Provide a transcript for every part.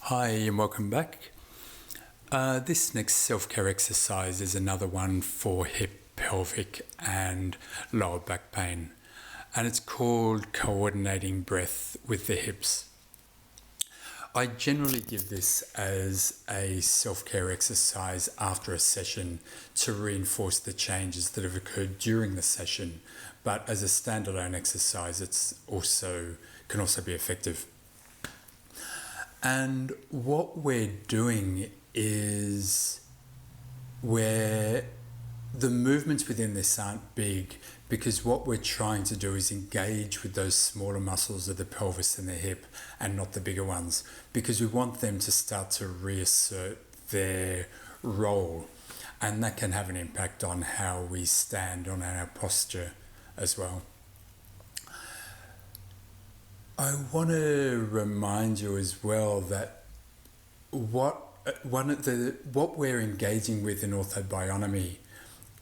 Hi and welcome back. This next self-care exercise is another one for hip, pelvic and lower back pain, and it's called coordinating breath with the hips. I generally give this as a self-care exercise after a session to reinforce the changes that have occurred during the session, but as a standalone exercise can also be effective. And what we're doing is where the movements within this aren't big, because what we're trying to do is engage with those smaller muscles of the pelvis and the hip and not the bigger ones, because we want them to start to reassert their role, and that can have an impact on how we stand, on our posture as well. I want to remind you as well that what we're engaging with in orthobionomy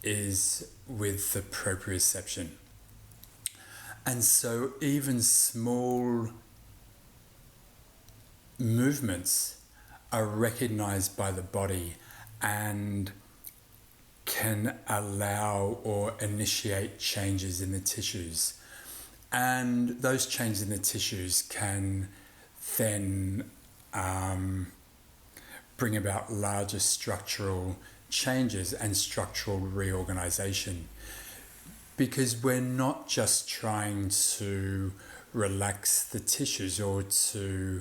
is with the proprioception. And so even small movements are recognized by the body and can allow or initiate changes in the tissues. And those changes in the tissues can then bring about larger structural changes and structural reorganization. Because we're not just trying to relax the tissues or to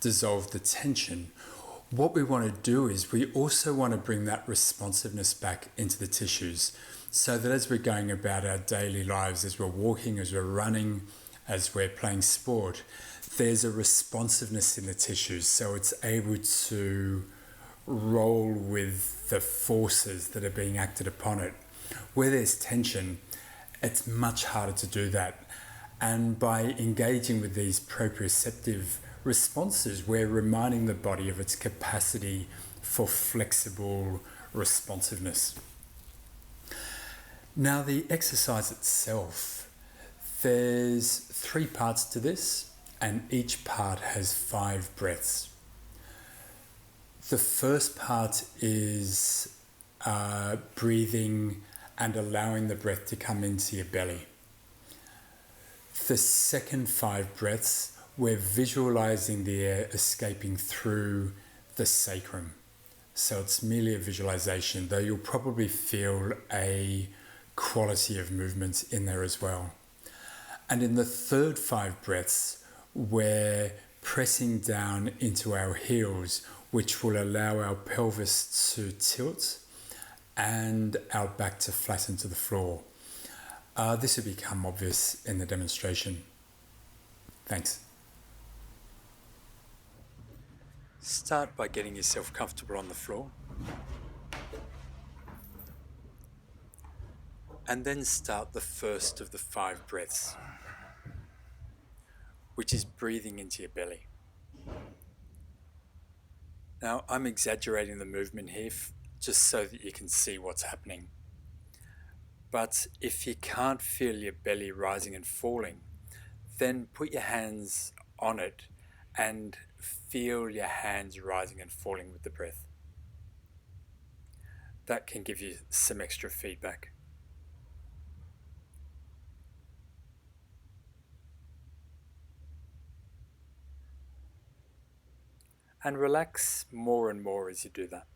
dissolve the tension. What we want to do is we also want to bring that responsiveness back into the tissues, so that as we're going about our daily lives, as we're walking, as we're running, as we're playing sport, there's a responsiveness in the tissues, so it's able to roll with the forces that are being acted upon it. Where there's tension, it's much harder to do that. And by engaging with these proprioceptive responses, we're reminding the body of its capacity for flexible responsiveness. Now, the exercise itself, there's 3 parts to this, and each part has 5 breaths. The first part is breathing and allowing the breath to come into your belly. The second 5 breaths, we're visualizing the air escaping through the sacrum. So it's merely a visualization, though you'll probably feel a quality of movement in there as well. And in the third 5 breaths, we're pressing down into our heels, which will allow our pelvis to tilt and our back to flatten to the floor. This will become obvious in the demonstration. Thanks. Start by getting yourself comfortable on the floor. And then start the first of the 5 breaths, which is breathing into your belly. Now, I'm exaggerating the movement here just so that you can see what's happening. But if you can't feel your belly rising and falling, then put your hands on it and feel your hands rising and falling with the breath. That can give you some extra feedback. And relax more and more as you do that.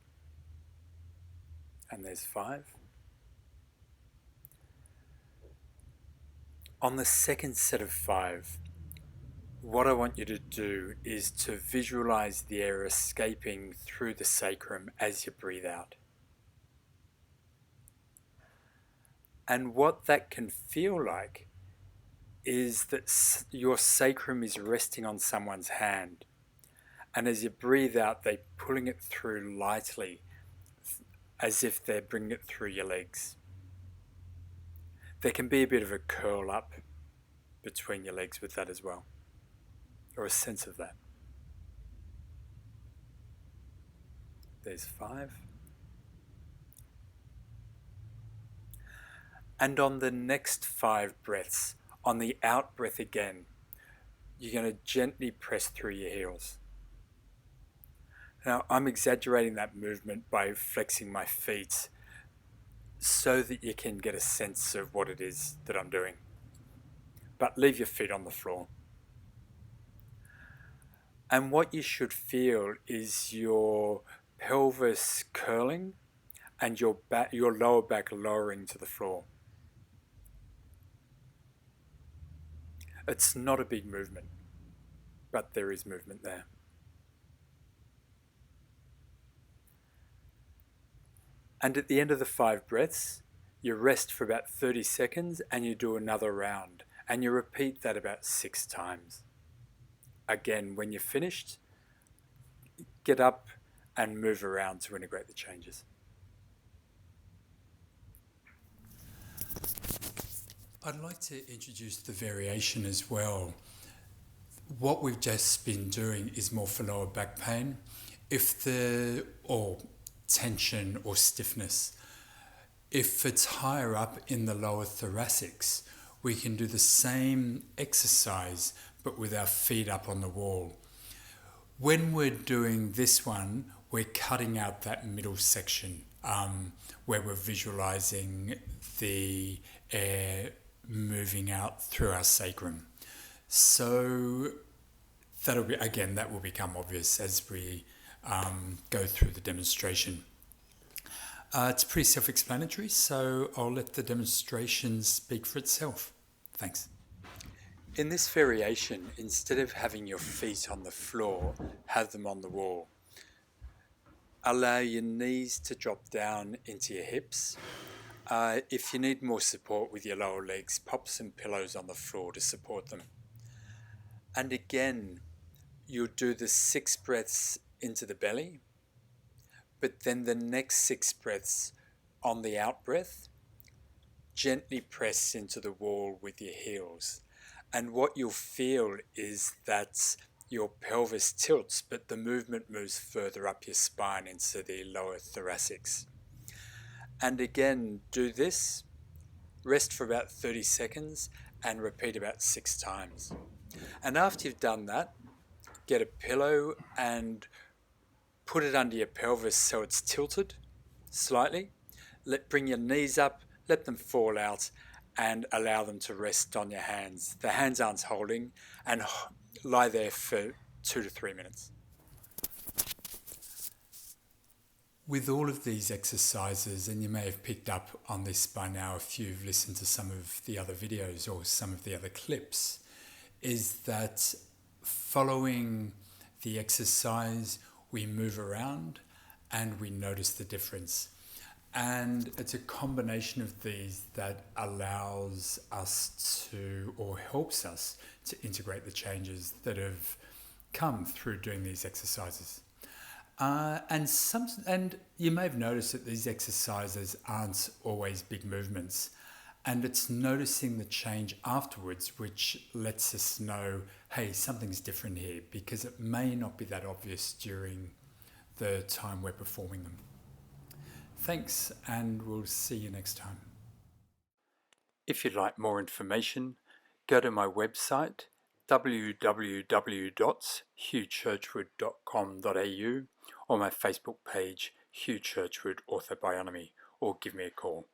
And there's 5. On the second set of 5, what I want you to do is to visualize the air escaping through the sacrum as you breathe out. And what that can feel like is that your sacrum is resting on someone's hand. And as you breathe out, they're pulling it through lightly, as if they're bringing it through your legs. There can be a bit of a curl up between your legs with that as well, or a sense of that. There's 5. And on the next 5 breaths, on the out breath again, you're going to gently press through your heels. Now, I'm exaggerating that movement by flexing my feet so that you can get a sense of what it is that I'm doing. But leave your feet on the floor. And what you should feel is your pelvis curling and your lower back lowering to the floor. It's not a big movement, but there is movement there. And at the end of the 5 breaths, you rest for about 30 seconds and you do another round. And you repeat that about 6 times. Again, when you're finished, get up and move around to integrate the changes. I'd like to introduce the variation as well. What we've just been doing is more for lower back pain. Or tension or stiffness. If it's higher up in the lower thoracics, we can do the same exercise but with our feet up on the wall. When we're doing this one, we're cutting out that middle section where we're visualizing the air moving out through our sacrum. So that will become obvious as we go through the demonstration. It's pretty self-explanatory, so I'll let the demonstration speak for itself. Thanks. In this variation, instead of having your feet on the floor, have them on the wall. Allow your knees to drop down into your hips. If you need more support with your lower legs, pop some pillows on the floor to support them. And again, you'll do the 6 breaths into the belly, but then the next 6 breaths on the out breath, gently press into the wall with your heels. And what you'll feel is that your pelvis tilts, but the movement moves further up your spine into the lower thoracics. And again, do this, rest for about 30 seconds and repeat about 6 times. And after you've done that, get a pillow and put it under your pelvis so it's tilted slightly. Bring your knees up, let them fall out, and allow them to rest on your hands. The hands aren't holding, and lie there for 2 to 3 minutes. With all of these exercises, and you may have picked up on this by now if you've listened to some of the other videos or some of the other clips, is that following the exercise, we move around and we notice the difference. And it's a combination of these that allows us to, or helps us to integrate the changes that have come through doing these exercises. And you may have noticed that these exercises aren't always big movements. And it's noticing the change afterwards which lets us know, hey, something's different here, because it may not be that obvious during the time we're performing them. Thanks, and we'll see you next time. If you'd like more information, go to my website, www.hughchurchwood.com.au, or my Facebook page, Hugh Churchwood Orthobionomy, or give me a call.